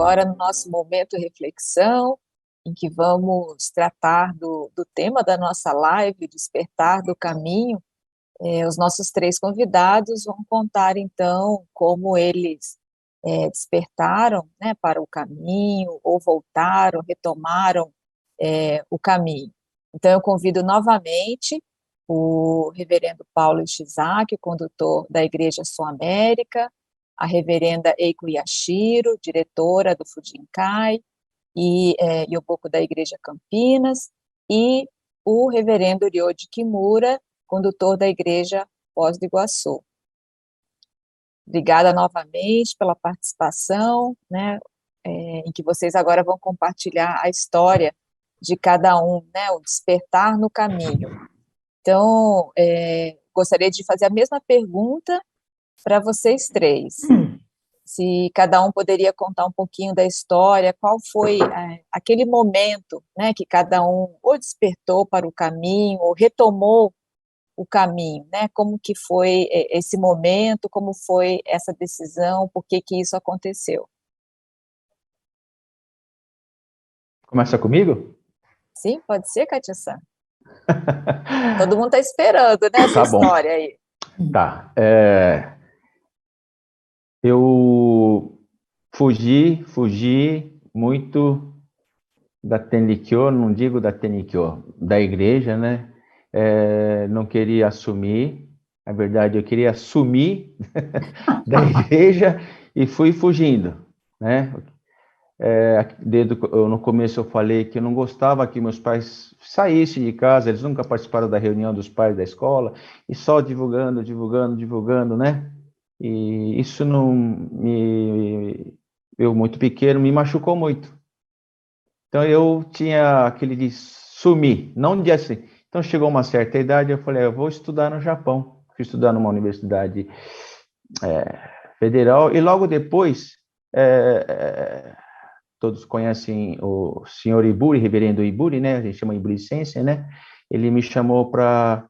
agora no nosso momento reflexão, em que vamos tratar do tema da nossa live, Despertar do Caminho. Os nossos três convidados vão contar, então, como eles despertaram, né, para o caminho, ou voltaram, retomaram o caminho. Então, eu convido novamente o reverendo Paulo Ishizaki, o condutor da Igreja Sul América, a reverenda Eiko Yashiro, diretora do Fujinkai, e Yoboko da Igreja Campinas, e o reverendo Ryoji Kimura, condutor da Igreja Foz do Iguaçu. Obrigada novamente pela participação, né, em que vocês agora vão compartilhar a história de cada um, né, o despertar no caminho. Então, gostaria de fazer a mesma pergunta para vocês três. Se cada um poderia contar um pouquinho da história, qual foi aquele momento, né, que cada um ou despertou para o caminho, ou retomou o caminho, né? Como que foi esse momento, como foi essa decisão, por que que isso aconteceu? Começa comigo? Sim, pode ser, Katia-san? Todo mundo está esperando, né, essa Tá bom. história aí. Tá. Eu fugi muito da Tenrikyo, não digo da Tenrikyo, da igreja, né? Não queria assumir, na verdade, eu queria sumir da igreja e fui fugindo, né? No começo eu falei que eu não gostava que meus pais saíssem de casa, eles nunca participaram da reunião dos pais da escola, e só divulgando, né? E isso não me... Eu, muito pequeno, me machucou muito. Então, eu tinha aquele de sumir, não de assim. Então, chegou uma certa idade, eu falei, eu vou estudar no Japão. Fui estudar numa universidade federal, e logo depois, todos conhecem o senhor Iburi, reverendo Iburi, né? A gente chama Iburi Sensei, né? Ele me chamou para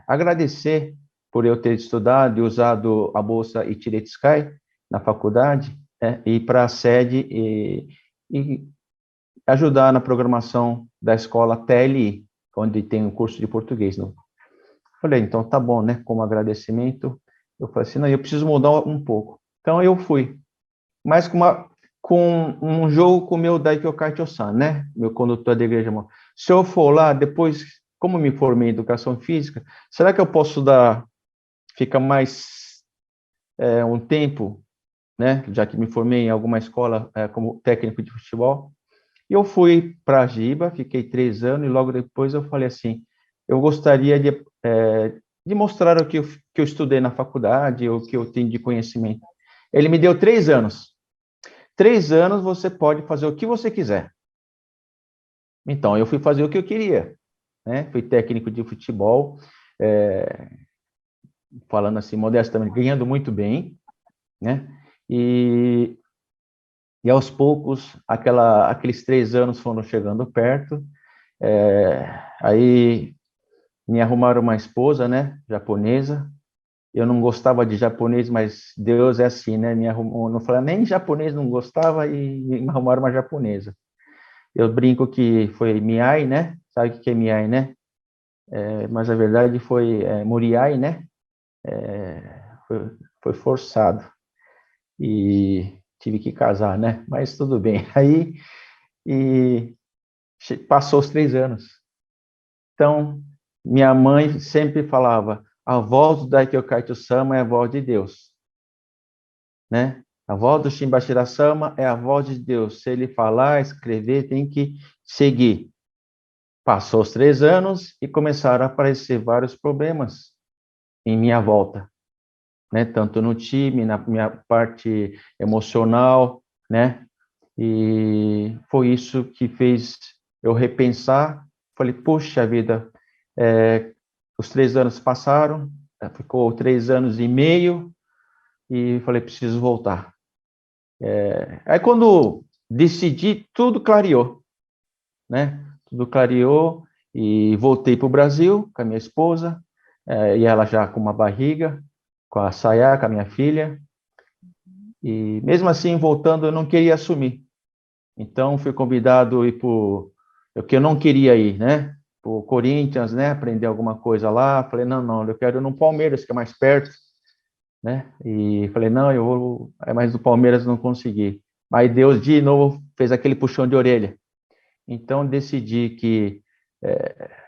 agradecer por eu ter estudado e usado a bolsa Ichiretsukai na faculdade, né? Ir para a sede e ajudar na programação da escola TLI, onde tem um curso de português. Não? Falei, então tá bom, né? Como agradecimento, eu falei assim, não, eu preciso mudar um pouco. Então eu fui, mas com um jogo com o meu Daikyo Kaito-san, né? Meu condutor da igreja. Se eu for lá, depois, como me formei em educação física, será que eu posso ficar mais um tempo, né? Já que me formei em alguma escola como técnico de futebol. E eu fui para a Giba, fiquei 3 anos, e logo depois eu falei assim, eu gostaria de mostrar o que eu estudei na faculdade, o que eu tenho de conhecimento. Ele me deu 3 anos. 3 anos você pode fazer o que você quiser. Então, eu fui fazer o que eu queria, né? Fui técnico de futebol, falando assim, modestamente, ganhando muito bem, né? E aos poucos, aqueles 3 anos foram chegando perto, aí me arrumaram uma esposa, né, japonesa. Eu não gostava de japonês, mas Deus é assim, né? Me arrumou, não falava nem japonês, não gostava, e me arrumaram uma japonesa. Eu brinco que foi Miai, né? Sabe o que é Miai, né? Mas a verdade foi Muriai, né? Foi forçado. E tive que casar, né? Mas tudo bem. Aí e passou os 3 anos. Então, minha mãe sempre falava, a voz do Daikyo Kaito-sama é a voz de Deus, né? A voz do Shimbashira-sama é a voz de Deus. Se ele falar, escrever, tem que seguir. Passou os 3 anos e começaram a aparecer vários problemas em minha volta, né? Tanto no time, na minha parte emocional, né? E foi isso que fez eu repensar. Falei, puxa vida, os 3 anos passaram, ficou 3 anos e meio, e falei, preciso voltar. Aí quando decidi, tudo clareou, né? Tudo clareou, e voltei para o Brasil com a minha esposa, e ela já com uma barriga, com a Sayaka, a minha filha, E mesmo assim, voltando, eu não queria assumir. Então, fui convidado a ir para o que eu não queria ir, né? O Corinthians, né? Aprender alguma coisa lá. Falei, não, eu quero ir no Palmeiras, que é mais perto, né? E falei, não, eu vou. Mas do Palmeiras não consegui. Mas Deus, de novo, fez aquele puxão de orelha. Então, decidi que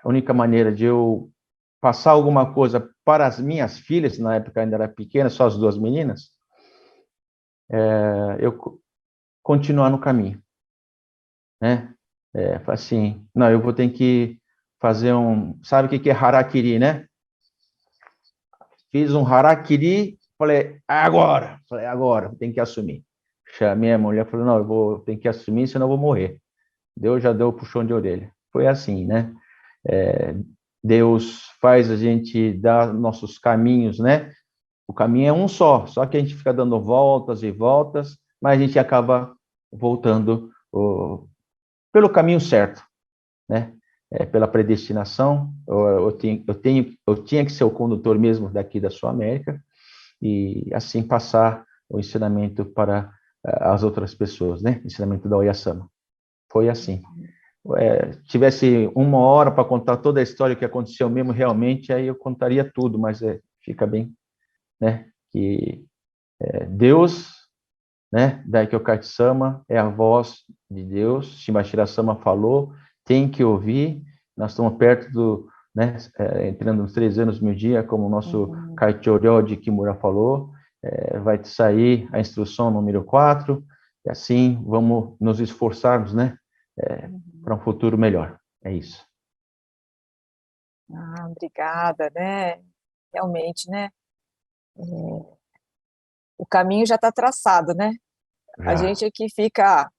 a única maneira de eu passar alguma coisa para as minhas filhas, na época ainda era pequena, só as duas meninas, eu continuar no caminho, né? Assim, não, eu vou ter que fazer sabe o que é harakiri, né? Fiz um harakiri, falei, agora, tem que assumir. Chamei a mulher, falei, não, tenho que assumir, senão eu vou morrer. Deus já deu o puxão de orelha. Foi assim, né? Deus faz a gente dar nossos caminhos, né? O caminho é um só que a gente fica dando voltas e voltas, mas a gente acaba voltando pelo caminho certo, né? Pela predestinação, eu tinha que ser o condutor mesmo daqui da Sul América e assim passar o ensinamento para as outras pessoas, né? Ensinamento da Oyasama. Foi assim. Tivesse uma hora para contar toda a história que aconteceu mesmo realmente, aí eu contaria tudo, mas fica bem, né? Que Deus, né? Daikyo Sama é a voz de Deus. Shimashira-sama falou, tem que ouvir. Nós estamos perto né? Entrando nos 3 anos no dia, como o nosso Kaichoryo de Kimura falou, vai sair a instrução número 4, e assim vamos nos esforçarmos, né? Para um futuro melhor. É isso. Obrigada, né? Realmente, né? O caminho já está traçado, né? A gente aqui fica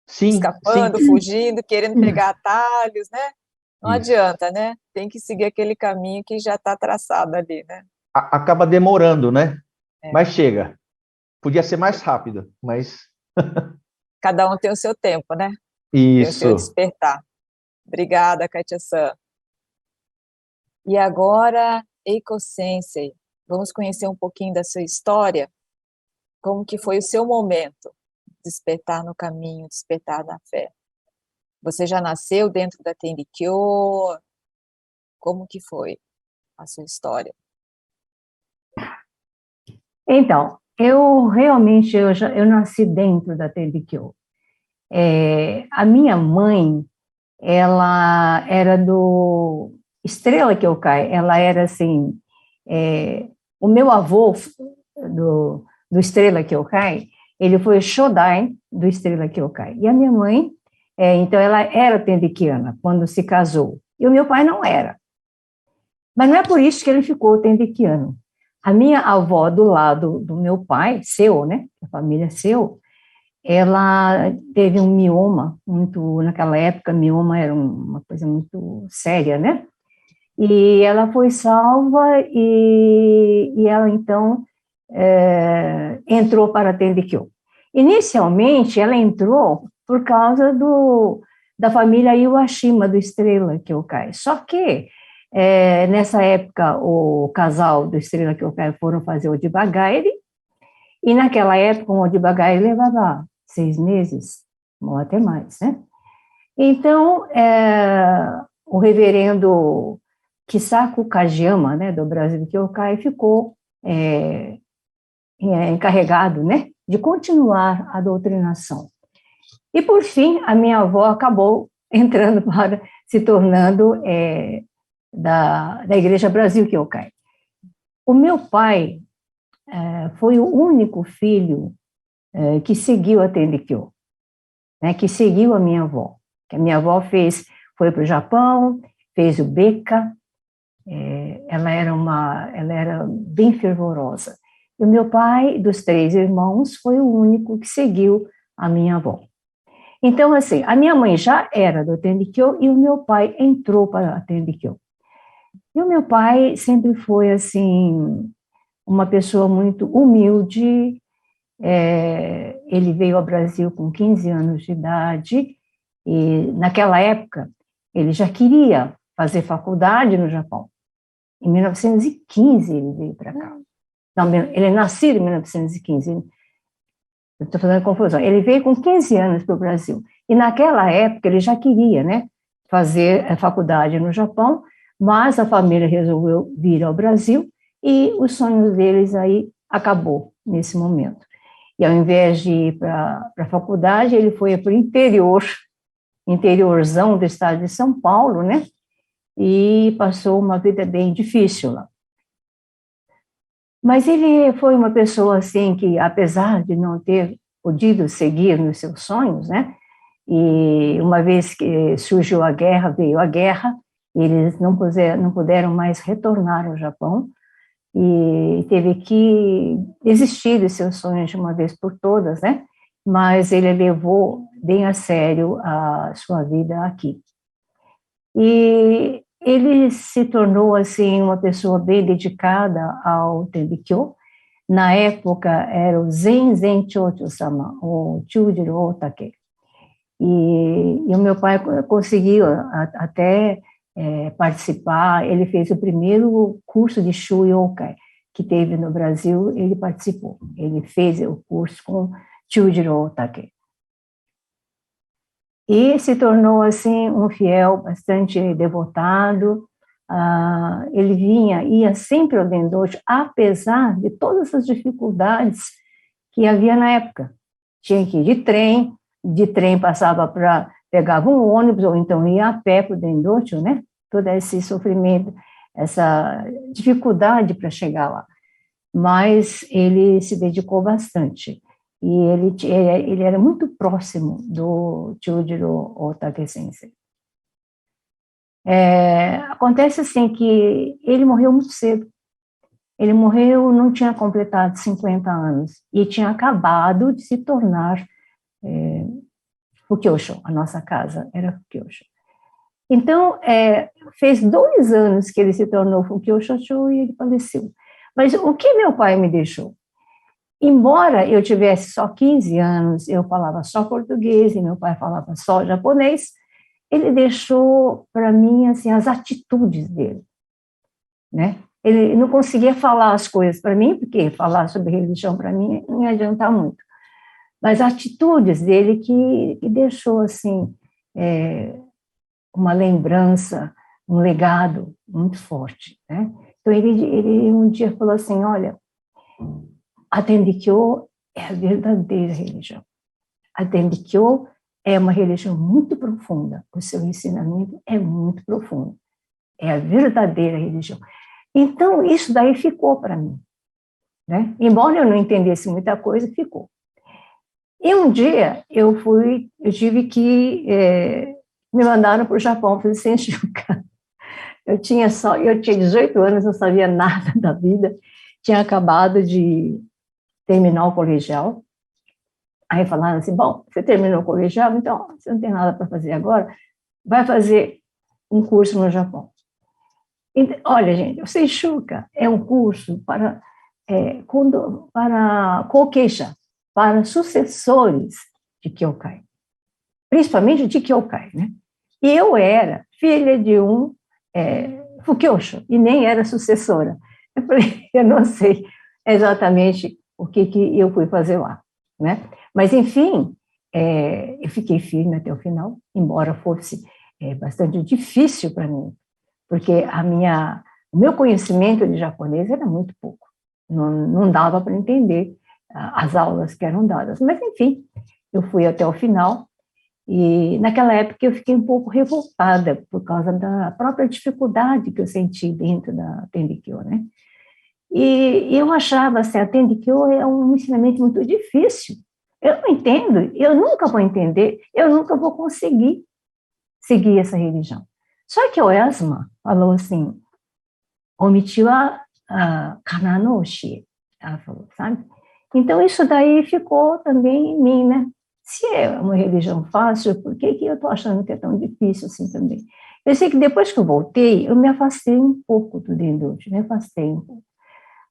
escapando, fugindo, querendo pegar atalhos, né? Não adianta, né? Tem que seguir aquele caminho que já está traçado ali, né? Acaba demorando, né? Mas chega. Podia ser mais rápido, mas... Cada um tem o seu tempo, né? Isso. Tem o seu despertar. Obrigada, Katia-san. E agora, Eiko Sensei, vamos conhecer um pouquinho da sua história? Como que foi o seu momento? Despertar no caminho, despertar na fé. Você já nasceu dentro da Tenrikyo? Como que foi a sua história? Então, eu realmente eu nasci dentro da Tenrikyo. A minha mãe, ela era do Estrela Kyokai, ela era assim, o meu avô do Estrela Kyokai, ele foi Shodai do Estrela Kyokai, e a minha mãe, então ela era tenrikiana quando se casou, e o meu pai não era, mas não é por isso que ele ficou tenrikiano. A minha avó do lado do meu pai, Seu, né, a família Seu, ela teve um mioma, naquela época, mioma era uma coisa muito séria, né? E ela foi salva e ela, então, entrou para a Tenrikyo. Inicialmente, ela entrou por causa da família Iwashima, do Estrela Kyokai. Só que, nessa época, o casal do Estrela Kyokai foram fazer o Odibagaire, e naquela época, o Odibagaire levava 6 meses, ou até mais, né? Então, o reverendo Kisaku Kajiyama, né, do Brasil Kyokai, ficou encarregado, né, de continuar a doutrinação. E, por fim, a minha avó acabou entrando se tornando da Igreja Brasil Kyokai. O meu pai foi o único filho que seguiu a Tenrikyo, né, que seguiu a minha avó. Que a minha avó foi para o Japão, fez o Beka, ela era bem fervorosa. E o meu pai, dos 3 irmãos, foi o único que seguiu a minha avó. Então, assim, a minha mãe já era do Tenrikyo e o meu pai entrou para a Tenrikyo. E o meu pai sempre foi, assim, uma pessoa muito humilde. Ele veio ao Brasil com 15 anos de idade e, naquela época, ele já queria fazer faculdade no Japão. Em 1915 ele veio para cá. Não, ele é nascido em 1915. estou fazendo confusão. Ele veio com 15 anos para o Brasil. E naquela época ele já queria, né, fazer a faculdade no Japão, mas a família resolveu vir ao Brasil e os sonhos deles aí acabou nesse momento. E ao invés de ir para a faculdade, ele foi para o interiorzão do estado de São Paulo, né, e passou uma vida bem difícil lá. Mas ele foi uma pessoa, assim, que apesar de não ter podido seguir nos seus sonhos, né, e uma vez que surgiu a guerra, veio a guerra, eles não puderam mais retornar ao Japão, e teve que desistir dos seus sonhos de uma vez por todas, né, mas ele levou bem a sério a sua vida aqui. E ele se tornou, assim, uma pessoa bem dedicada ao Tenrikyo. Na época, era o Zenzen Chocho-sama, o Chujiro Otake. E o meu pai conseguiu até participar, ele fez o primeiro curso de Shuyokai que teve no Brasil, ele participou. Ele fez o curso com Chujiro Otake. E se tornou, assim, um fiel bastante devotado. Ele ia sempre ao Dendocho, apesar de todas as dificuldades que havia na época. Tinha que ir de trem pegava um ônibus, ou então ia a pé para o Dendocho, né? Todo esse sofrimento, essa dificuldade para chegar lá. Mas ele se dedicou bastante. E ele era muito próximo do Chujiro Otake Sensei. Acontece assim que ele morreu muito cedo. Ele morreu, não tinha completado 50 anos, e tinha acabado de se tornar Fukyosho, a nossa casa era Fukyosho. Então, fez 2 anos que ele se tornou Fukyosho e ele faleceu. Mas o que meu pai me deixou? Embora eu tivesse só 15 anos, eu falava só português e meu pai falava só japonês, ele deixou para mim, assim, as atitudes dele, né? Ele não conseguia falar as coisas para mim, porque falar sobre religião para mim não ia adiantar muito. Mas as atitudes dele que deixou, assim, uma lembrança, um legado muito forte, né? Então, ele um dia falou assim, olha, a Tenrikyo é a verdadeira religião. A Tenrikyo é uma religião muito profunda. O seu ensinamento é muito profundo. É a verdadeira religião. Então, isso daí ficou para mim, né? Embora eu não entendesse muita coisa, ficou. E um dia eu tive que me mandaram para o Japão fazer Senshuka. Eu tinha 18 anos, não sabia nada da vida, tinha acabado de terminar o colegial. Aí falaram assim, bom, você terminou o colegial, então você não tem nada para fazer agora, vai fazer um curso no Japão. Então, olha, gente, o Senshuka é um curso para Kokeisha, para sucessores de Kyokai, principalmente de Kyokai, né? E eu era filha de um Fukyosho, e nem era sucessora. Eu falei, eu não sei exatamente o que eu fui fazer lá, né? Mas, enfim, eu fiquei firme até o final, embora fosse bastante difícil para mim, porque o meu conhecimento de japonês era muito pouco, não dava para entender as aulas que eram dadas, mas, enfim, eu fui até o final, e naquela época eu fiquei um pouco revoltada por causa da própria dificuldade que eu senti dentro da Tenrikyo, né? E eu achava assim, a Tenrikyo é um ensinamento muito difícil. Eu não entendo, eu nunca vou entender, eu nunca vou conseguir seguir essa religião. Só que o Esma falou assim, omitiu a kana no oshie, ela falou, sabe? Então isso daí ficou também em mim, né? Se é uma religião fácil, por que eu estou achando que é tão difícil assim também? Eu sei que depois que eu voltei, eu me afastei um pouco do Dendoji, me afastei um pouco.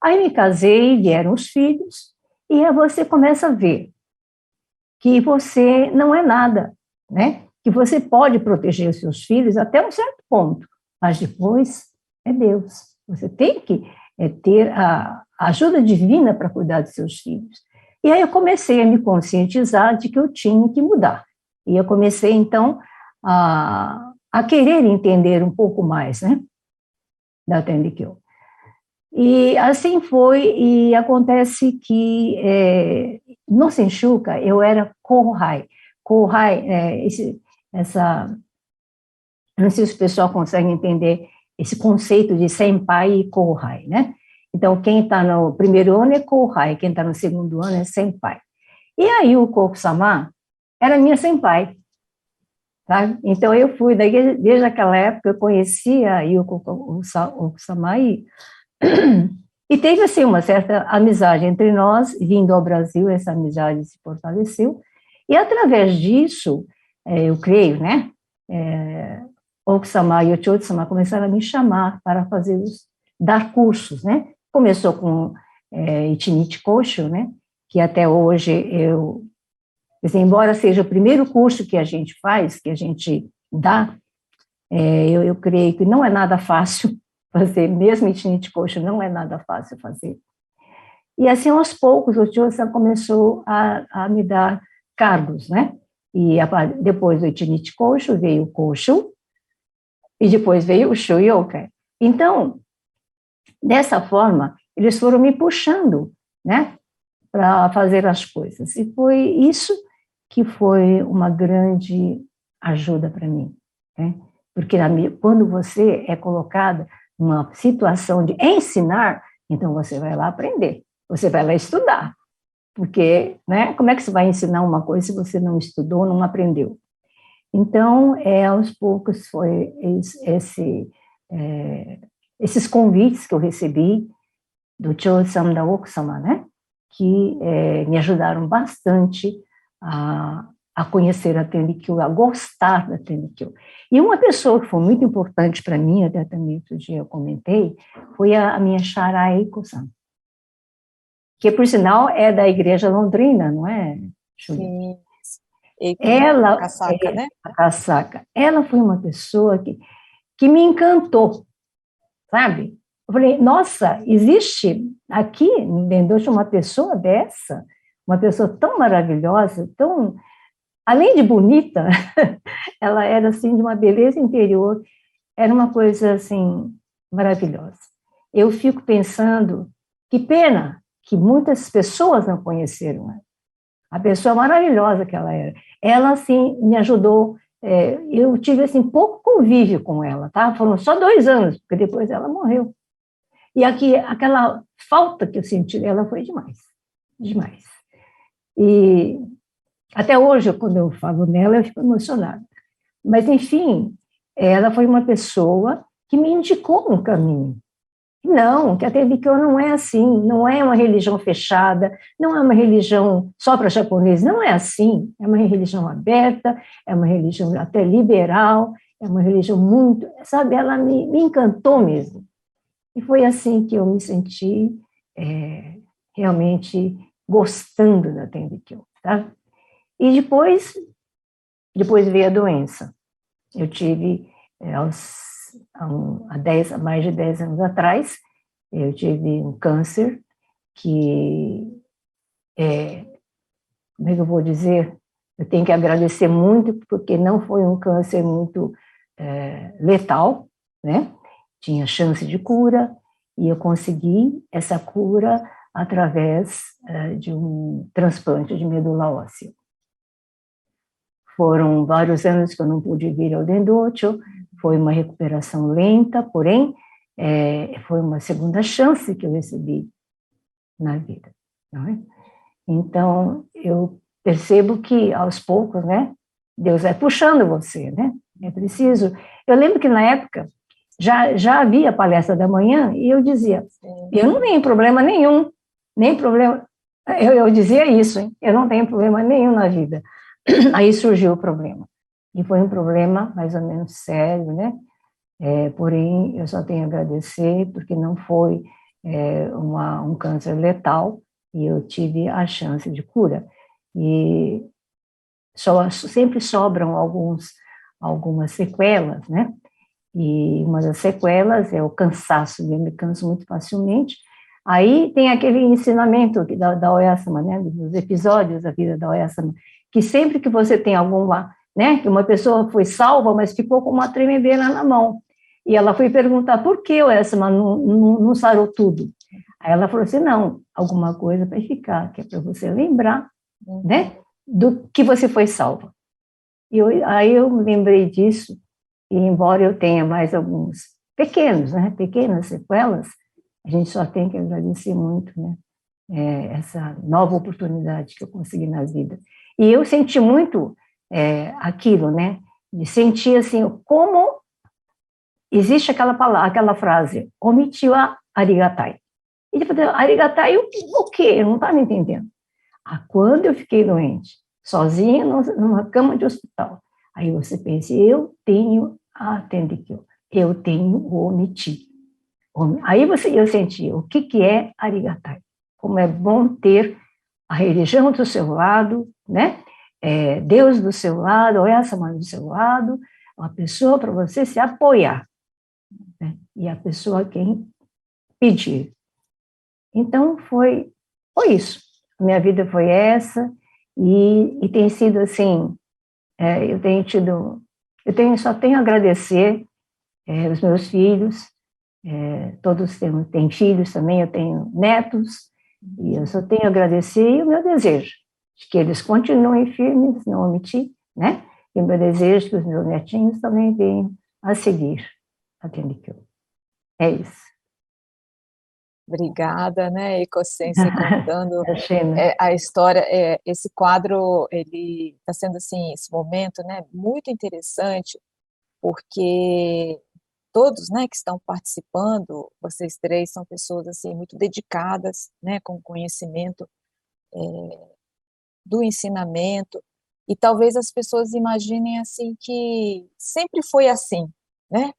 Aí me casei, vieram os filhos, e aí você começa a ver que você não é nada, né? Que você pode proteger os seus filhos até um certo ponto, mas depois é Deus. Você tem que ter a ajuda divina para cuidar dos seus filhos. E aí eu comecei a me conscientizar de que eu tinha que mudar. E eu comecei, então, a querer entender um pouco mais, né, da Tendikyo. E assim foi, e acontece que no Senshuka eu era Kohai. Kohai, não sei se o pessoal consegue entender esse conceito de Senpai e Kohai, né? Então, quem está no primeiro ano é Kohai, quem está no segundo ano é Senpai. E aí o Koku-sama era minha Senpai, tá? Então, eu fui, desde aquela época, eu conhecia a Yuko Koku-sama e teve, assim, uma certa amizade entre nós. Vindo ao Brasil, essa amizade se fortaleceu, e através disso, eu creio, né, Oku-sama e Ochochi-sama começaram a me chamar para dar cursos, né? Começou com Ichinichi Kosho, né, que até hoje embora seja o primeiro curso que a gente faz, que a gente dá, eu creio que não é nada fácil fazer, mesmo Ichinichi Kosho não é nada fácil fazer. E assim, aos poucos, o Ochochi-sama começou a me dar cargos, né? E depois do Ichinichi Kosho veio o Kosho, e depois veio o Shoyokai. Então, dessa forma, eles foram me puxando, né, para fazer as coisas. E foi isso que foi uma grande ajuda para mim, né? Porque quando você é colocada numa situação de ensinar, então você vai lá aprender, você vai lá estudar. Porque, né, como é que você vai ensinar uma coisa se você não estudou, não aprendeu? Então, aos poucos foi esses convites que eu recebi do Cho-sama, da Oku-sama, né, que me ajudaram bastante a conhecer a Tendikyo, a gostar da Tendikyo. E uma pessoa que foi muito importante para mim, até também outro dia eu comentei, foi a minha Shara Eiko-san, que, por sinal, é da Igreja Londrina, não é, Júlia? Sim. Eiko, Ela, Akasaka, né? Akasaka, ela foi uma pessoa que me encantou, sabe? Eu falei, nossa, existe aqui em Dendoshi uma pessoa dessa, uma pessoa tão maravilhosa, tão, além de bonita, ela era assim de uma beleza interior, era uma coisa assim maravilhosa. Eu fico pensando, que pena que muitas pessoas não conheceram ela. A pessoa maravilhosa que ela era. Ela, assim, me ajudou. Eu tive, assim, pouco convívio com ela, tá? Foram só 2 anos, porque depois ela morreu. E aquela falta que eu senti dela foi demais. Demais. E até hoje, quando eu falo nela, eu fico emocionada. Mas, enfim, ela foi uma pessoa que me indicou um caminho. Não, que a Tendikyo não é assim, não é uma religião fechada, não é uma religião só para japoneses, não é assim, é uma religião aberta, é uma religião até liberal, é uma religião muito, sabe, ela me encantou mesmo. E foi assim que eu me senti realmente gostando da Tendikyo, tá? E depois veio a doença. Eu tive, há mais de 10 anos atrás, eu tive um câncer que, como é que eu vou dizer? Eu tenho que agradecer muito, porque não foi um câncer muito letal, né? Tinha chance de cura, e eu consegui essa cura através de um transplante de medula óssea. Foram vários anos que eu não pude vir ao Dendocho, foi uma recuperação lenta, porém, foi uma segunda chance que eu recebi na vida, não é? Então, eu percebo que, aos poucos, né, Deus vai puxando você, né? É preciso. Eu lembro que, na época, já havia palestra da manhã, e eu dizia, eu não tenho problema nenhum, nem problema... Eu dizia isso, hein? Eu não tenho problema nenhum na vida. Aí surgiu o problema. E foi um problema mais ou menos sério, né? Porém, eu só tenho a agradecer, porque não foi um câncer letal, e eu tive a chance de cura. E sempre sobram algumas sequelas, né? E uma das sequelas é o cansaço, eu me canso muito facilmente, Aí tem aquele ensinamento da Oyarsama, né, dos episódios da vida da Oyarsama, que sempre que você tem alguma, né, que uma pessoa foi salva, mas ficou com uma tremedeira na mão, e ela foi perguntar por que Oyarsama não sarou tudo. Aí ela falou assim, não, alguma coisa vai ficar, que é para você lembrar, né, do que você foi salva. Aí eu me lembrei disso, e embora eu tenha mais alguns pequenas sequelas, a gente só tem que agradecer muito, né, essa nova oportunidade que eu consegui na vida. E eu senti muito aquilo, né, de sentir assim, como existe aquela frase, omitiu a arigatai. E depois, arigatai, o quê? Eu não estava entendendo. Quando eu fiquei doente, sozinha numa cama de hospital, aí você pensa, eu tenho a Tendikyo, eu tenho o omiti. Aí eu senti o que é arigatai, como é bom ter a religião do seu lado, né? Deus do seu lado, essa mãe do seu lado, uma pessoa para você se apoiar, né? E a pessoa quem pedir. Então foi isso. Minha vida foi essa e tem sido assim. Só tenho a agradecer os meus filhos. Todos têm filhos também, eu tenho netos, e eu só tenho a agradecer e o meu desejo de que eles continuem firmes, não omitir, né? E o meu desejo que os meus netinhos também venham a seguir a Tendikyo. É isso. Obrigada, né, Ecocência, contando Imagina. a história. Esse quadro, ele está sendo, assim, esse momento, né, muito interessante, porque todos, né, que estão participando, vocês três são pessoas, assim, muito dedicadas, né, com conhecimento do ensinamento, e talvez as pessoas imaginem, assim, que sempre foi assim, né,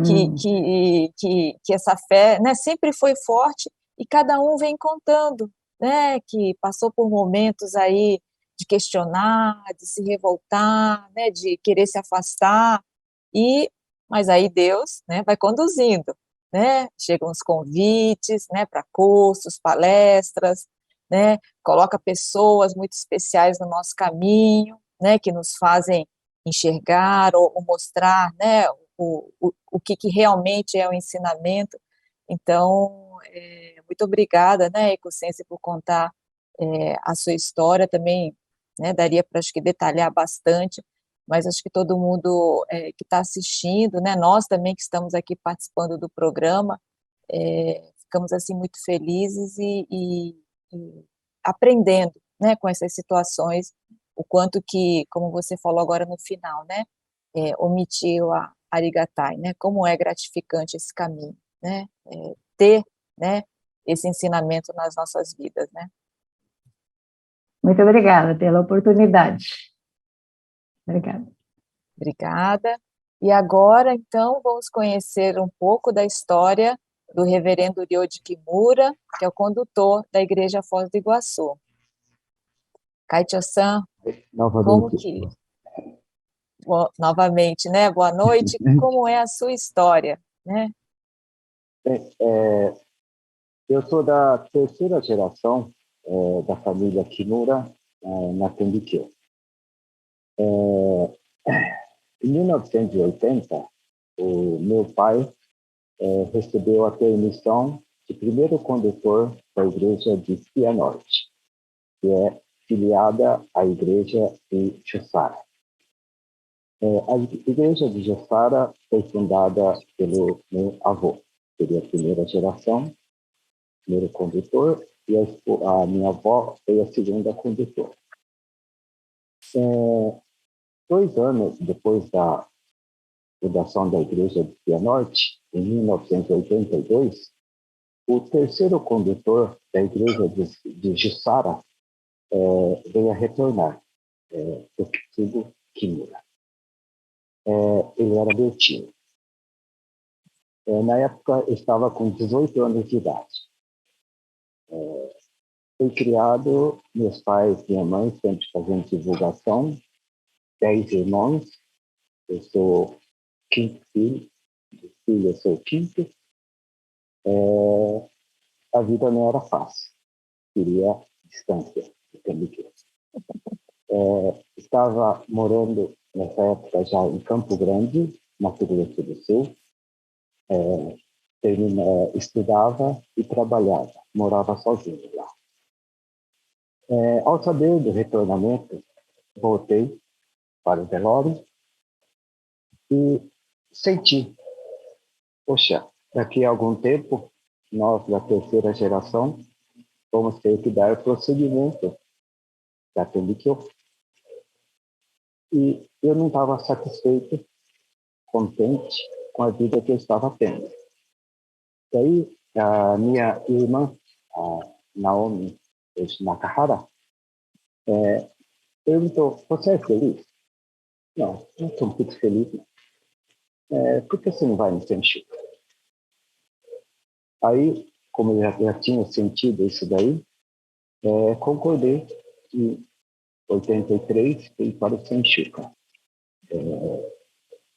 que essa fé, né, sempre foi forte, e cada um vem contando, né, que passou por momentos aí de questionar, de se revoltar, né, de querer se afastar, mas aí Deus, né, vai conduzindo, né, chegam os convites, né, para cursos, palestras, né, coloca pessoas muito especiais no nosso caminho, né, que nos fazem enxergar ou mostrar, né, o que realmente é o ensinamento. Então, muito obrigada, né, Ecocência, por contar a sua história também, né, daria para, acho que, detalhar bastante, mas acho que todo mundo que está assistindo, né, nós também que estamos aqui participando do programa, ficamos, assim, muito felizes e aprendendo, né, com essas situações, o quanto que, como você falou agora no final, né, omitiu a arigatai, né, como é gratificante esse caminho, né, ter, né, esse ensinamento nas nossas vidas, né. Muito obrigada pela oportunidade. Obrigada. Obrigada. E agora, então, vamos conhecer um pouco da história do reverendo Ryoji Kimura, que é o condutor da Igreja Foz do Iguaçu. Kaicho-san, como que... Novamente, né? Boa noite. Como é a sua história, né? Eu sou da terceira geração da família Kimura na Tendikyo. Em 1980, o meu pai recebeu a permissão de primeiro condutor da igreja de Cianorte, que é filiada à igreja de Jussara. A igreja de Jussara foi fundada pelo meu avô, seria a primeira geração, primeiro condutor, e a minha avó foi a segunda condutora. 2 anos depois da fundação da igreja de Cianorte, em 1982, o terceiro condutor da igreja de Jussara veio a retornar, o Kitsugo Kimura. Ele era meu tio. Na época, eu estava com 18 anos de idade. Fui criado, meus pais e minha mãe sempre fazendo divulgação, 10 irmãos, eu sou quinto filho, eu sou o quinto. a vida não era fácil. Queria distância de Tembique. Estava morando nessa época já em Campo Grande, Mato Grosso do Sul. Estudava e trabalhava, morava sozinho lá. Ao saber do retornamento, voltei para o velório e senti, poxa, daqui a algum tempo, nós da terceira geração vamos ter que dar prosseguimento da Tembikyo. E eu não estava satisfeito, contente com a vida que eu estava tendo. Daí, a minha irmã, a Naomi Nakahara, perguntou, você é feliz? Não, não estou muito feliz. Por que você não vai no Senshu? Aí, como eu já tinha sentido isso daí, concordei em 83 fui para o Senshuka.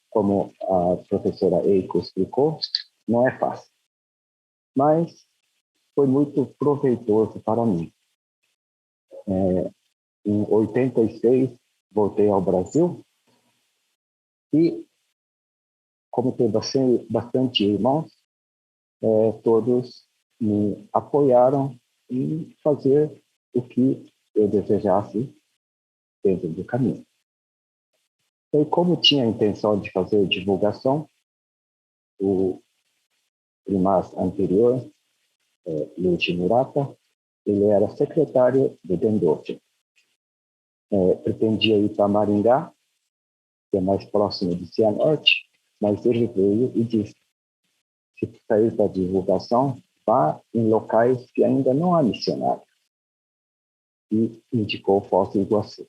Como a professora Eiko explicou, não é fácil, mas foi muito proveitoso para mim. Em 86, voltei ao Brasil e, como tem bastante irmãos, todos me apoiaram em fazer o que eu desejasse dentro do caminho. E como tinha a intenção de fazer divulgação, o primaz anterior, Luichi Murata, ele era secretário do Dendoji. Pretendia ir para Maringá, que é mais próximo de Cianorte, mas ele veio e disse, se sair para divulgação, vá em locais que ainda não há missionário. E indicou Foz do Iguaçu.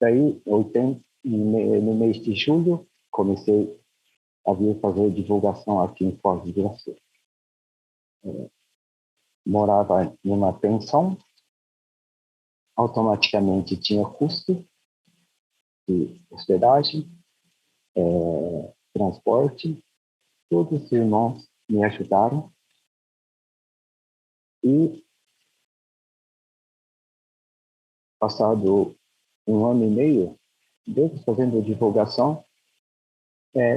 Daí, no mês de julho, comecei a vir fazer divulgação aqui em Foz do Iguaçu. Morava em uma pensão, automaticamente tinha custo de hospedagem, transporte. Todos os irmãos me ajudaram e, passado 1 ano e meio, desde fazendo divulgação,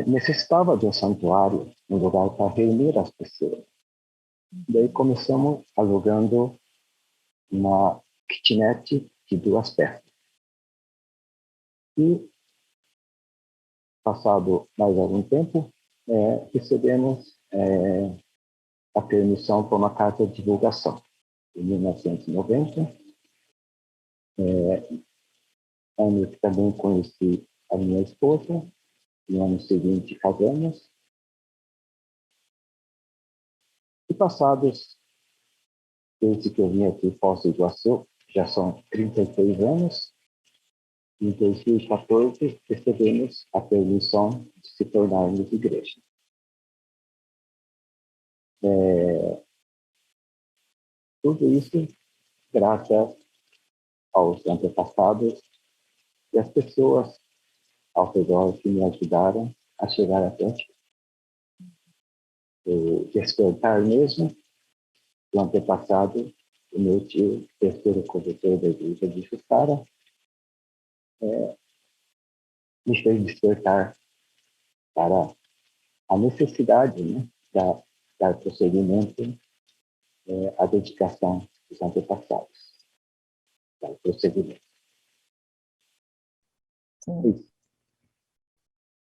necessitava de um santuário, um lugar para reunir as pessoas. Daí começamos alugando uma kitnet de 2 peças. E, passado mais algum tempo, recebemos a permissão para uma carta de divulgação. Em 1990, ano que também conheci a minha esposa. No ano seguinte, casamos. E passados, desde que eu vim aqui em Foz do Iguaçu, já são 36 anos. Em 2014, recebemos a permissão de se tornarmos igreja. Tudo isso graças aos antepassados e às pessoas ao redor que me ajudaram a chegar até aqui. O despertar mesmo, do antepassado, o meu tio, terceiro condutor da igreja de Jussara, me fez despertar para a necessidade, né, dar prosseguimento à dedicação dos antepassados. Dar prosseguimento. Sim.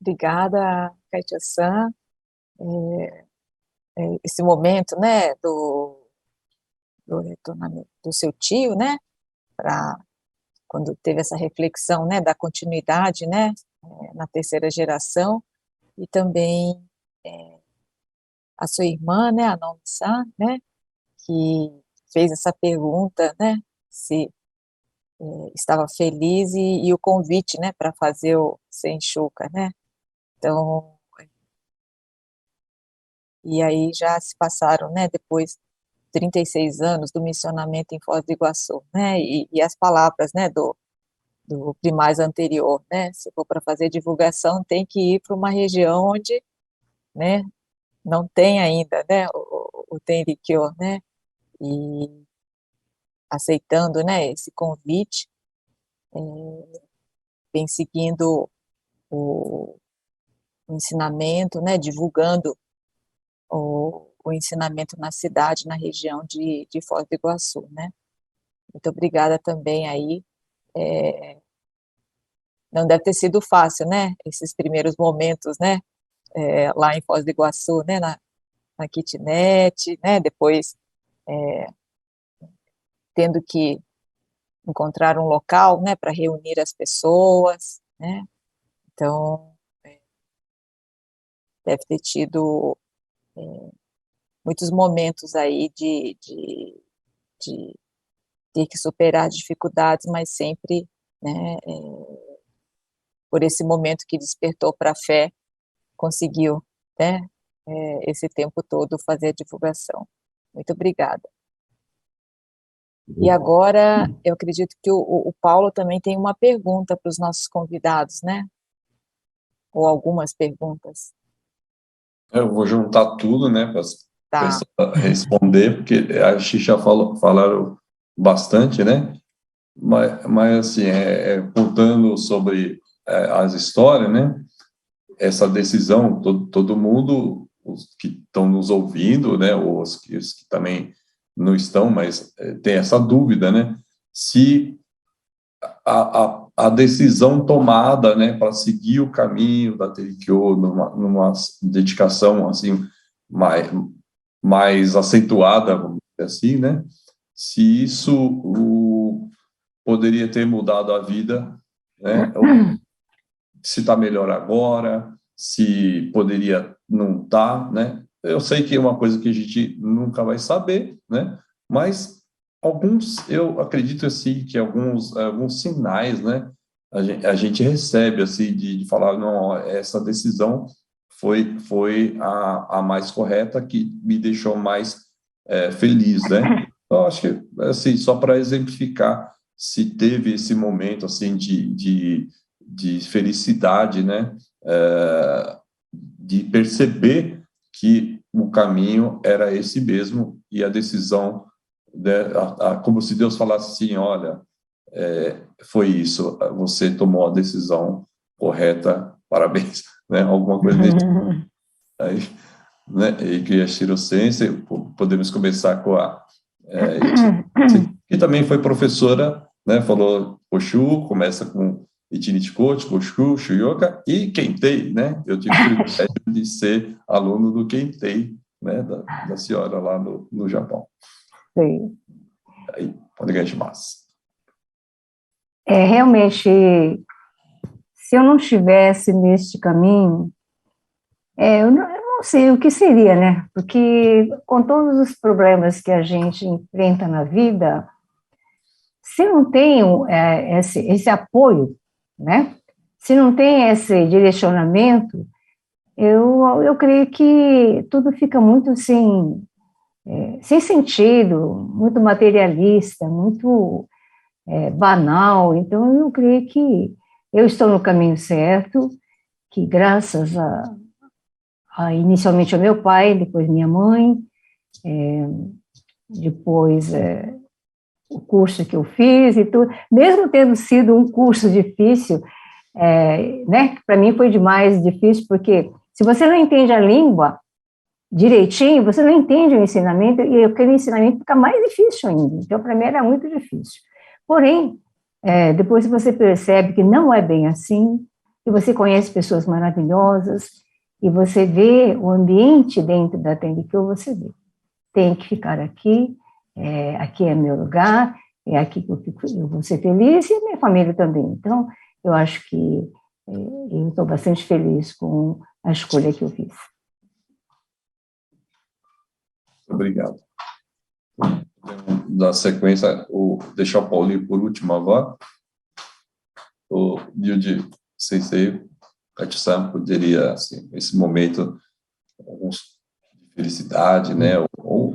Obrigada, Kaitia-san. Esse momento, né, do retornamento do seu tio, né, quando teve essa reflexão, né, da continuidade, né, na terceira geração, e também a sua irmã, né, a Naomi-san, né, que fez essa pergunta, né, se estava feliz e o convite, né, para fazer o Senshuka, né. Então, e aí já se passaram, né, depois 36 anos do missionamento em Foz do Iguaçu, né, e as palavras, né, do primaz anterior, né, se for para fazer divulgação, tem que ir para uma região onde, né, não tem ainda, né, o Tenrikyo, né, e aceitando, né, esse convite, vem seguindo o ensinamento, né, divulgando o ensinamento na cidade, na região de Foz do Iguaçu, né. Muito obrigada também aí. Não deve ter sido fácil, né, esses primeiros momentos, né, lá em Foz do Iguaçu, né, na kitnet, né, depois tendo que encontrar um local, né, para reunir as pessoas, né, então deve ter tido muitos momentos aí de ter que superar dificuldades, mas sempre, né, por esse momento que despertou para a fé, conseguiu, né, esse tempo todo fazer a divulgação. Muito obrigada. E agora, eu acredito que o Paulo também tem uma pergunta para os nossos convidados, né? Ou algumas perguntas. Eu vou juntar tudo, né, para Tá. responder, porque a gente já falaram bastante, né? Mas assim, contando sobre as histórias, né? Essa decisão, todo mundo, os que estão nos ouvindo, né? Ou os que também não estão, mas tem essa dúvida, né? Se a decisão tomada, né, para seguir o caminho da Teikyo numa dedicação assim mais acentuada, vamos dizer assim, né? Se isso poderia ter mudado a vida, né? Se está melhor agora, se poderia não estar, né? Eu sei que é uma coisa que a gente nunca vai saber, né? Mas eu acredito assim que alguns sinais, né? A gente recebe assim de falar, não, essa decisão foi a mais correta, que me deixou mais feliz, né? Então, acho que assim, só para exemplificar, se teve esse momento assim de felicidade, né? De perceber que o caminho era esse mesmo e a decisão, né, como se Deus falasse assim, olha, foi isso, você tomou a decisão correta, parabéns, né? Alguma coisa desse aí, né? E que a Shiro Sensei, podemos começar com que também foi professora, né? Falou Oshu, começa com Ichinichikochi, Oshu, Shuyoka e Kentei, né? Eu tive o privilégio de ser aluno do Kentei, né? Da senhora lá no Japão. Sim. Aí, pode ganhar mais. Realmente, se eu não estivesse neste caminho, eu não sei o que seria, né? Porque com todos os problemas que a gente enfrenta na vida, se não tem esse apoio, né? Se não tem esse direcionamento, eu creio que tudo fica muito assim, sem sentido, muito materialista, muito banal. Então, eu creio que eu estou no caminho certo, que graças inicialmente ao meu pai, depois minha mãe, depois o curso que eu fiz e tudo, mesmo tendo sido um curso difícil, né, para mim foi demais difícil, porque se você não entende a língua direitinho, você não entende o ensinamento, e aquele ensinamento fica mais difícil ainda. Então, para mim era muito difícil. Porém, depois você percebe que não é bem assim, e você conhece pessoas maravilhosas, e você vê o ambiente dentro da Tenrikyo, você vê. Tem que ficar aqui, aqui é meu lugar, é aqui que eu vou ser feliz, e a minha família também. Então, eu acho que eu estou bastante feliz com a escolha que eu fiz. Obrigado. Da sequência, deixar o Paulinho por último agora. O Yuji Sensei, Kachi-san, poderia, assim, esse momento, alguns de felicidade, né? Ou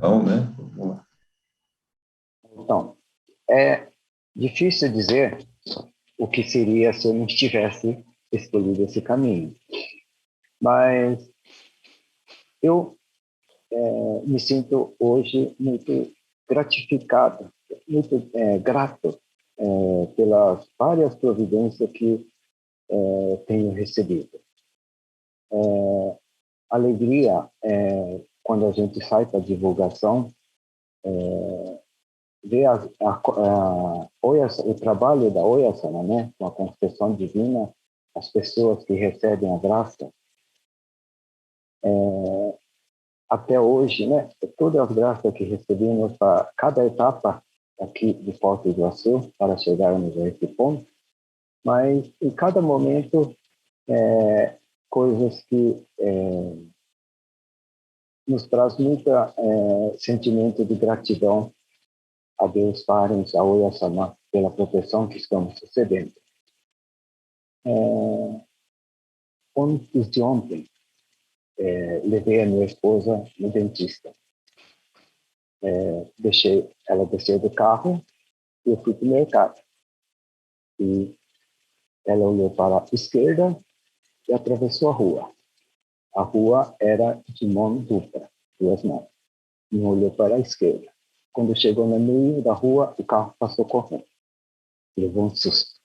não, né? Vamos lá. Então, é difícil dizer o que seria se eu não tivesse escolhido esse caminho. Mas Eu me sinto hoje muito gratificado, muito grato pelas várias providências que tenho recebido. Alegria quando a gente sai para divulgação, ver o trabalho da Oyasama, né, com a concessão divina, as pessoas que recebem a graça, até hoje, né, todas as graças que recebemos para cada etapa aqui de Foz do Iguaçu para chegarmos a esse ponto, mas em cada momento coisas que nos traz muito sentimento de gratidão a Deus Parens, a Oyasama, pela proteção que estamos recebendo. Antes de ontem, levei a minha esposa no dentista. Ela desceu do carro e eu fui para o mercado. E ela olhou para a esquerda e atravessou a rua. A rua era de mão dupla, duas mãos. E olhou para a esquerda. Quando chegou no meio da rua, o carro passou correndo. Levou um susto.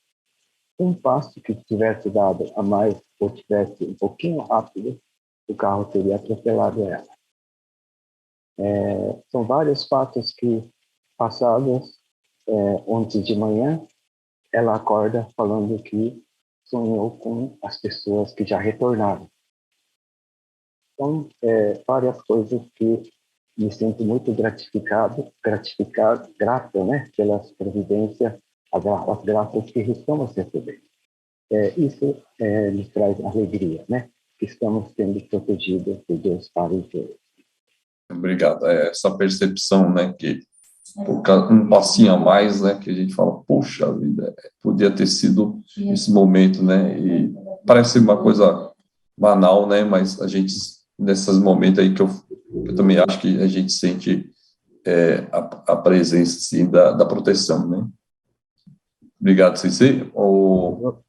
Um passo que tivesse dado a mais ou tivesse um pouquinho rápido, o carro teria atropelado ela. São vários fatos que, passados ontem de manhã, ela acorda falando que sonhou com as pessoas que já retornaram. Então, várias coisas que me sinto muito grato, né, pelas providências, as graças que estamos recebendo. Isso me traz alegria, né, que estamos sendo protegidos por Deus para o Deus. Obrigado. Essa percepção, né, que um passinho a mais, né, que a gente fala, puxa vida, podia ter sido esse momento, né, e parece uma coisa banal, né, mas a gente, nesses momentos aí que eu também acho que a gente sente a presença, assim, da proteção, né. Obrigado, Sensei. O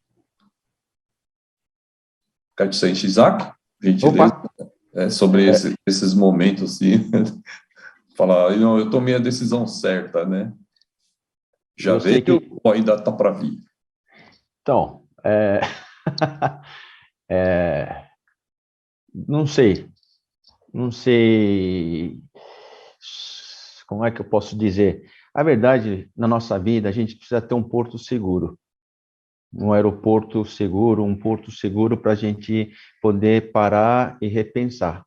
Katsaishi Isaac, gentileza, sobre esses momentos, assim, falar, não, eu tomei a decisão certa, né? Já veio ou ainda está para vir? Então, não sei como é que eu posso dizer. A verdade, na nossa vida, a gente precisa ter um porto seguro, um aeroporto seguro, um porto seguro para a gente poder parar e repensar,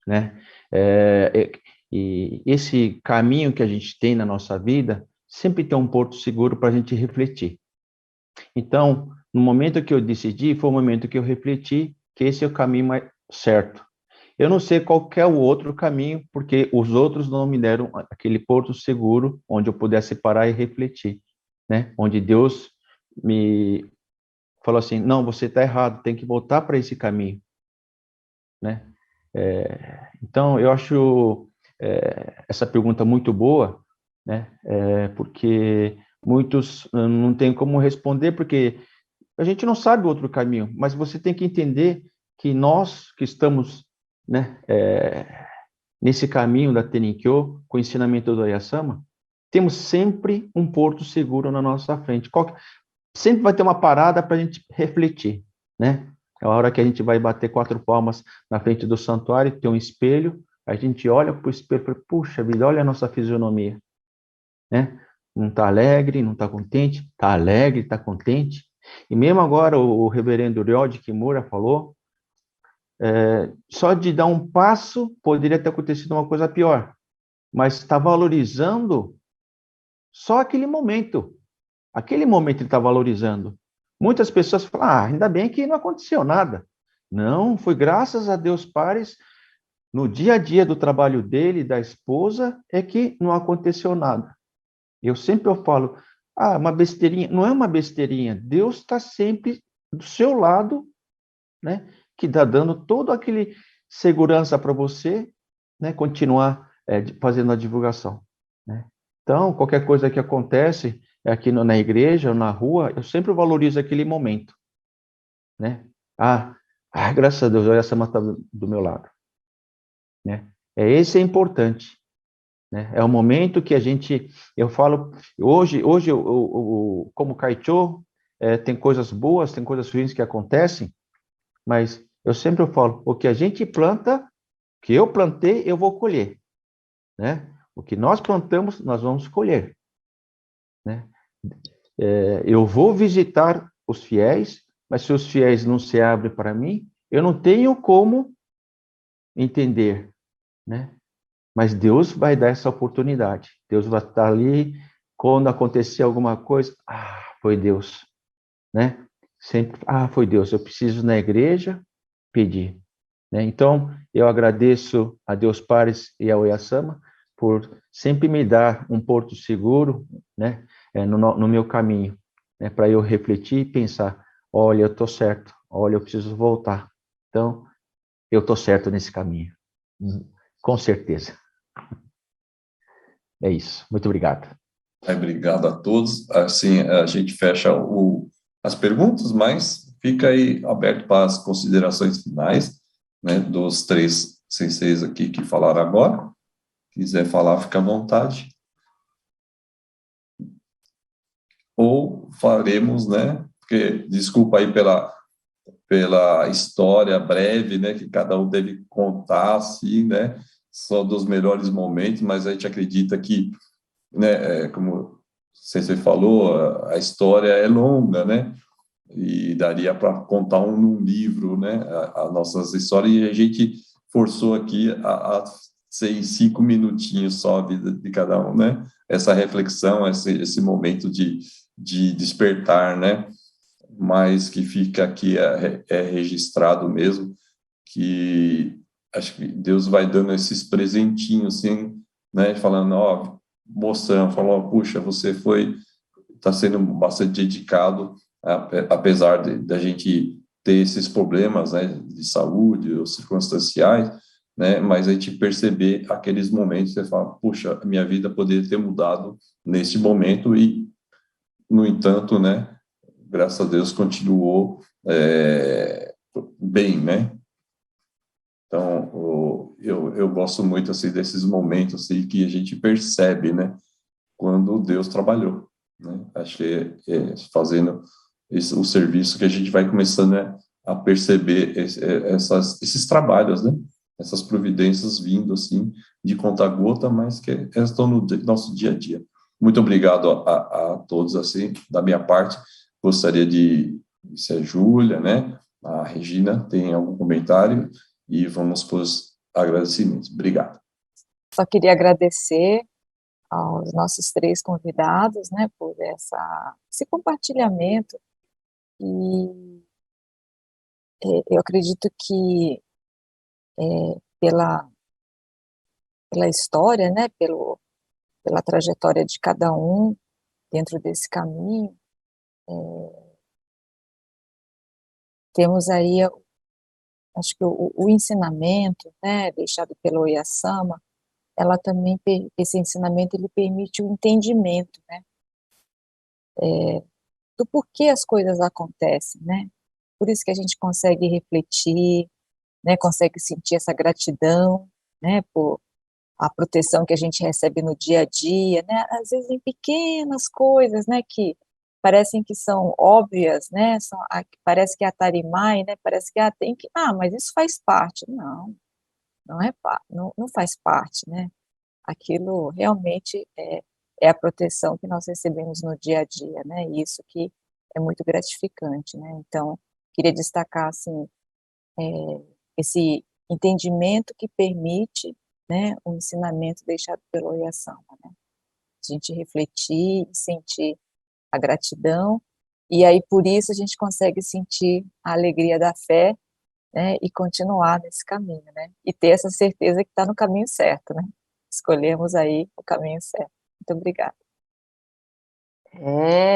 né? E esse caminho que a gente tem na nossa vida, sempre tem um porto seguro para a gente refletir. Então, no momento que eu decidi, foi o momento que eu refleti que esse é o caminho mais certo. Eu não sei qual é o outro caminho, porque os outros não me deram aquele porto seguro onde eu pudesse parar e refletir, né? Onde Deus me falou assim, não, você está errado, tem que voltar para esse caminho, né? Então, eu acho essa pergunta muito boa, né? Porque muitos não têm como responder, porque a gente não sabe o outro caminho, mas você tem que entender que nós que estamos, né, nesse caminho da Tenkyo, com o ensinamento do Oyasama, temos sempre um porto seguro na nossa frente. Sempre vai ter uma parada para a gente refletir, né? A hora que a gente vai bater 4 palmas na frente do santuário, tem um espelho, a gente olha para o espelho e fala, puxa vida, olha a nossa fisionomia, né? Não está alegre, não está contente, está alegre, está contente. E mesmo agora o reverendo Ryoji Kimura falou, só de dar um passo poderia ter acontecido uma coisa pior, mas está valorizando só aquele momento ele está valorizando. Muitas pessoas falam, ainda bem que não aconteceu nada. Não, foi graças a Deus Pares, no dia a dia do trabalho dele, da esposa, é que não aconteceu nada. Eu sempre falo, uma besteirinha, não é uma besteirinha, Deus está sempre do seu lado, né, que está dando todo aquele segurança para você, né, continuar fazendo a divulgação, né? Então, qualquer coisa que acontece aqui na igreja ou na rua, eu sempre valorizo aquele momento, né? Graças a Deus, olha essa mata do meu lado. né? Esse é importante, né? É o momento que a gente, eu falo, hoje como Kaicho, tem coisas boas, tem coisas ruins que acontecem, mas eu sempre falo, o que a gente planta, o que eu plantei, eu vou colher, né? O que nós plantamos, nós vamos colher, né? Eu vou visitar os fiéis, mas se os fiéis não se abrem para mim, eu não tenho como entender, né? Mas Deus vai dar essa oportunidade. Deus vai estar ali quando acontecer alguma coisa. Foi Deus, né? Sempre, foi Deus. Eu preciso na igreja pedir, né? Então, eu agradeço a Deus Pares e a Oyasama por sempre me dar um porto seguro, né? No meu caminho, né? Para eu refletir e pensar, olha, eu estou certo. Olha, eu preciso voltar. Então, eu estou certo nesse caminho. Com certeza. É isso. Muito obrigado. Obrigado a todos. Assim, a gente fecha as perguntas, mas fica aí aberto para as considerações finais, né, dos três senseis aqui que falaram agora. Quiser falar, fica à vontade. Ou faremos, né, porque, desculpa aí pela história breve, né, que cada um deve contar, assim, né, só dos melhores momentos, mas a gente acredita que, né, como você falou, a história é longa, né, e daria para contar num livro, né, as nossas histórias, e a gente forçou aqui a ser em 5 minutinhos só a vida de cada um, né, essa reflexão, esse momento de despertar, né, mas que fica aqui registrado mesmo, que acho que Deus vai dando esses presentinhos, assim, né, falando, mostrando, falou, puxa, você está sendo bastante dedicado, apesar da gente ter esses problemas, né, de saúde ou circunstanciais, né, mas a gente perceber aqueles momentos, você fala, puxa, minha vida poderia ter mudado neste momento e, no entanto, né, graças a Deus, continuou bem, né? Então, eu gosto muito, assim, desses momentos, assim, que a gente percebe, né? Quando Deus trabalhou, né? Acho que fazendo o serviço que a gente vai começando, né, a perceber esses trabalhos, né? Essas providências vindo, assim, de conta-gota, mas que estão no nosso dia a dia. Muito obrigado a todos, assim, da minha parte. Gostaria se a Júlia, né, a Regina, tem algum comentário, e vamos para os agradecimentos. Obrigado. Só queria agradecer aos nossos três convidados, né, por esse compartilhamento, e eu acredito que pela história, né, pela trajetória de cada um dentro desse caminho, temos aí, acho que o ensinamento, né, deixado pelo Oyasama, ela também, esse ensinamento, ele permite o entendimento, né, do porquê as coisas acontecem, né, por isso que a gente consegue refletir, né, consegue sentir essa gratidão, né, por a proteção que a gente recebe no dia a dia, né, às vezes em pequenas coisas, né, que parecem que são óbvias, né, parece que é a tarimai, né, parece que tem que, mas isso faz parte. Não, não faz parte, né, aquilo realmente é a proteção que nós recebemos no dia a dia, né, e isso que é muito gratificante, né, então, queria destacar, assim, esse entendimento que permite, né, o ensinamento deixado pelo Oyasama, né, a gente refletir e sentir a gratidão, e aí por isso a gente consegue sentir a alegria da fé, né, e continuar nesse caminho, né, e ter essa certeza que está no caminho certo, né, escolhemos aí o caminho certo. Muito obrigada.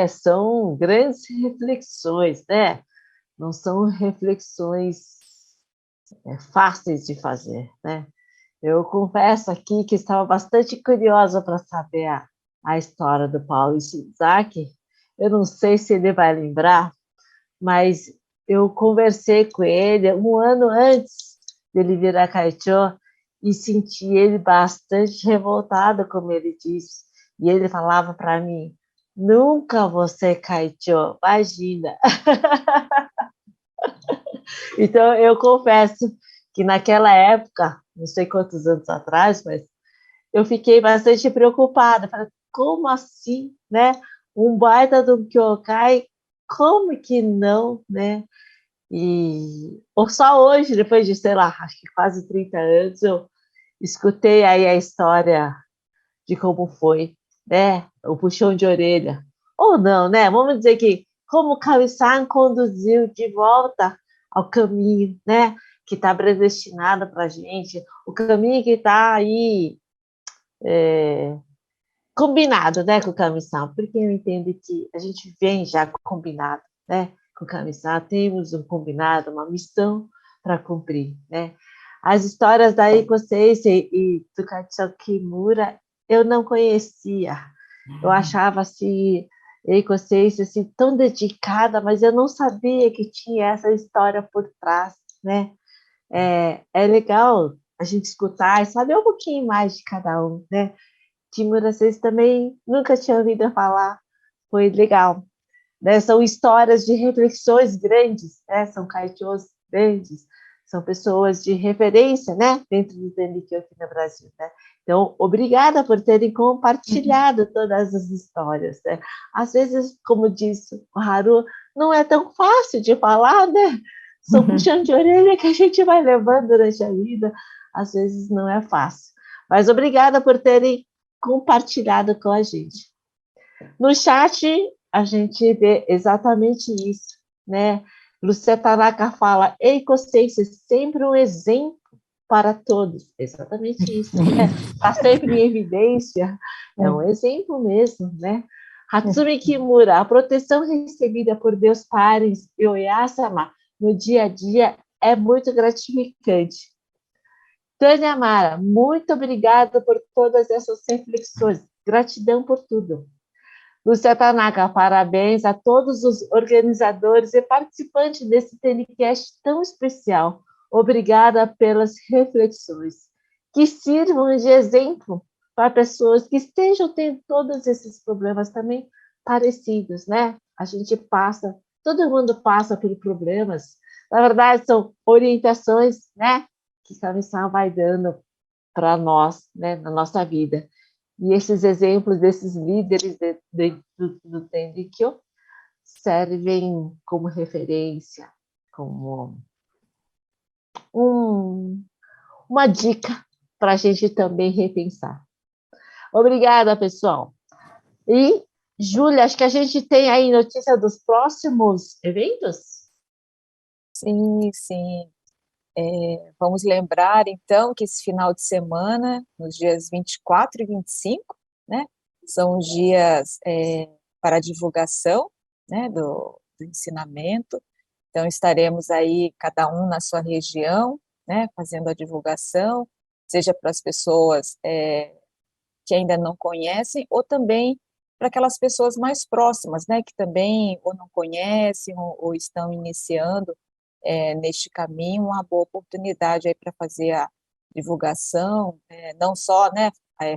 São grandes reflexões, né? Não são reflexões fáceis de fazer, né? Eu confesso aqui que estava bastante curiosa para saber a história do Paulo Ishiizaki. Eu não sei se ele vai lembrar, mas eu conversei com ele um ano antes dele virar Kaicho, e senti ele bastante revoltado, como ele disse. E ele falava para mim, nunca você Kaicho, imagina. Então, eu confesso que naquela época, não sei quantos anos atrás, mas eu fiquei bastante preocupada. Falei, como assim, né? Um baita do Kyokai, como que não, né? E ou só hoje, depois de, sei lá, acho que quase 30 anos, eu escutei aí a história de como foi, né? O puxão de orelha. Ou não, né? Vamos dizer que como o Kami-san conduziu de volta ao caminho, né? Que está predestinado para a gente, o caminho que está aí combinado, né, com o Kami-san, porque eu entendo que a gente vem já combinado, né, com o Kami-san, temos um combinado, uma missão para cumprir, né. As histórias da Eiko Sensei e do Katsuo Kimura eu não conhecia, eu achava assim, Eiko Sensei assim, tão dedicada, mas eu não sabia que tinha essa história por trás, né. É legal a gente escutar e saber um pouquinho mais de cada um, né. Kimura, vocês também nunca tinham ouvido falar, foi legal. Né? São histórias de reflexões grandes, né? São kaichôs grandes, são pessoas de referência, né? Dentro do Tenkyo aqui no Brasil, né? Então, obrigada por terem compartilhado todas as histórias, né? Às vezes, como disse o Haru, não é tão fácil de falar, né? São puxão de orelha que a gente vai levando durante a vida, às vezes não é fácil. Mas obrigada por terem compartilhado com a gente. No chat, a gente vê exatamente isso, né? Lúcia Tanaka fala, ecocência, sempre um exemplo para todos. Exatamente isso, né? Está sempre em evidência, é um exemplo mesmo, né? Hatsumi Kimura, a proteção recebida por meus pares e Oyasama no dia a dia é muito gratificante. Tânia Mara, muito obrigada por todas essas reflexões. Gratidão por tudo. Lúcia Tanaka, parabéns a todos os organizadores e participantes desse telecast tão especial. Obrigada pelas reflexões, que sirvam de exemplo para pessoas que estejam tendo todos esses problemas também parecidos, né? A gente passa, todo mundo passa por problemas. Na verdade, são orientações, né? Que a missão vai dando para nós, né? Na nossa vida. E esses exemplos desses líderes do Tenkyo servem como referência, como uma dica para a gente também repensar. Obrigada, pessoal. E, Júlia, acho que a gente tem aí notícia dos próximos eventos? Sim, sim. Vamos lembrar, então, que esse final de semana, nos dias 24 e 25, né, são os dias para a divulgação, né, do ensinamento. Então, estaremos aí, cada um na sua região, né, fazendo a divulgação, seja para as pessoas que ainda não conhecem, ou também para aquelas pessoas mais próximas, né, que também ou não conhecem ou estão iniciando neste caminho, uma boa oportunidade aí para fazer a divulgação, não só, né,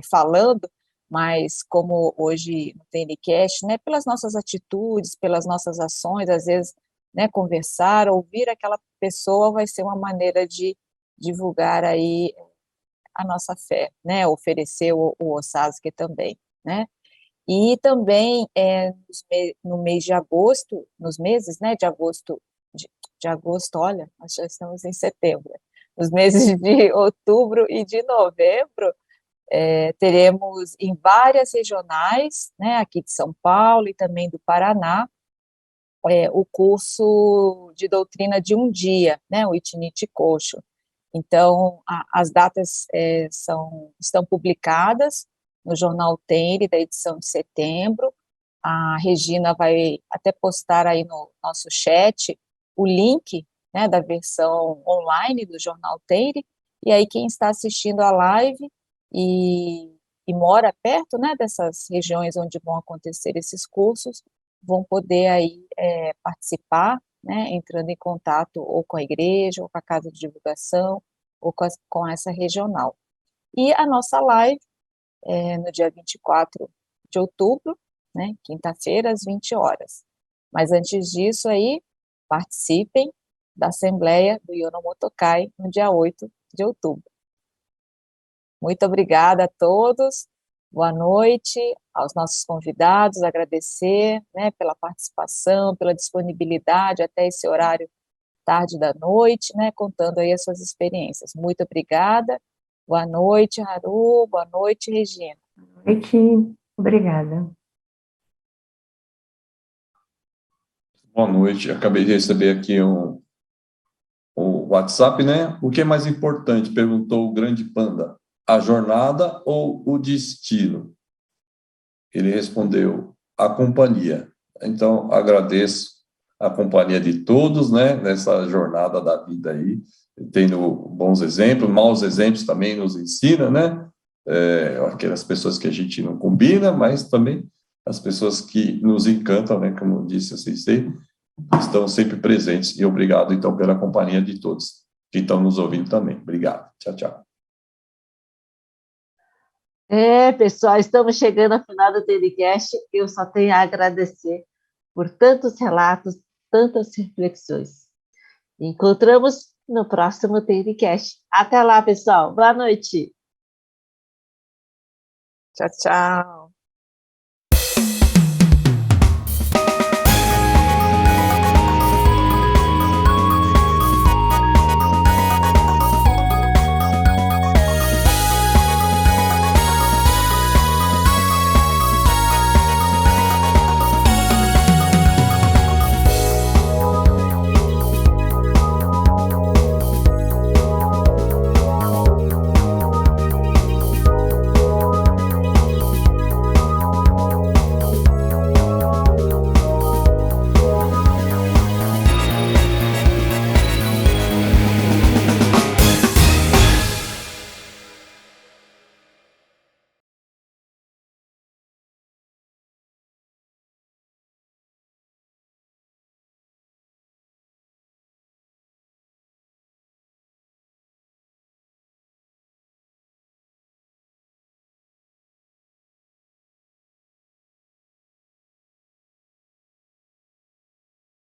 falando, mas como hoje no TNCast, né, pelas nossas atitudes, pelas nossas ações, às vezes, né, conversar, ouvir aquela pessoa vai ser uma maneira de divulgar aí a nossa fé, né, oferecer o Osasuke também, né, e também no mês de agosto, nos meses, né, de agosto, olha, nós já estamos em setembro, nos meses de outubro e de novembro, teremos em várias regionais, né, aqui de São Paulo e também do Paraná, o curso de doutrina de um dia, né, o Ichiniki Kosho. Então, as datas estão publicadas no Jornal Tenri, da edição de setembro. A Regina vai até postar aí no nosso chat o link, né, da versão online do Jornal Tenri, e aí quem está assistindo a live e mora perto, né, dessas regiões onde vão acontecer esses cursos, vão poder aí participar, né, entrando em contato ou com a igreja ou com a casa de divulgação, ou com essa regional. E a nossa live no dia 24 de outubro, né, quinta-feira, às 20 horas. Mas antes disso aí, participem da Assembleia do Yono Motokai no dia 8 de outubro. Muito obrigada a todos, boa noite aos nossos convidados, agradecer, né, pela participação, pela disponibilidade até esse horário tarde da noite, né, contando aí as suas experiências. Muito obrigada, boa noite, Haru, boa noite, Regina. Boa noite, obrigada. Boa noite, acabei de receber aqui o WhatsApp, né? O que é mais importante? Perguntou o grande panda. A jornada ou o destino? Ele respondeu, a companhia. Então, agradeço a companhia de todos, né? Nessa jornada da vida aí, tendo bons exemplos, maus exemplos também nos ensina, né? Aquelas pessoas que a gente não combina, mas também as pessoas que nos encantam, né? Como disse a Sensei, estão sempre presentes. E obrigado, então, pela companhia de todos que estão nos ouvindo também. Obrigado. Tchau, tchau. Pessoal, estamos chegando ao final do TDCast. Eu só tenho a agradecer por tantos relatos, tantas reflexões. Encontramos no próximo TDCast. Até lá, pessoal. Boa noite. Tchau, tchau.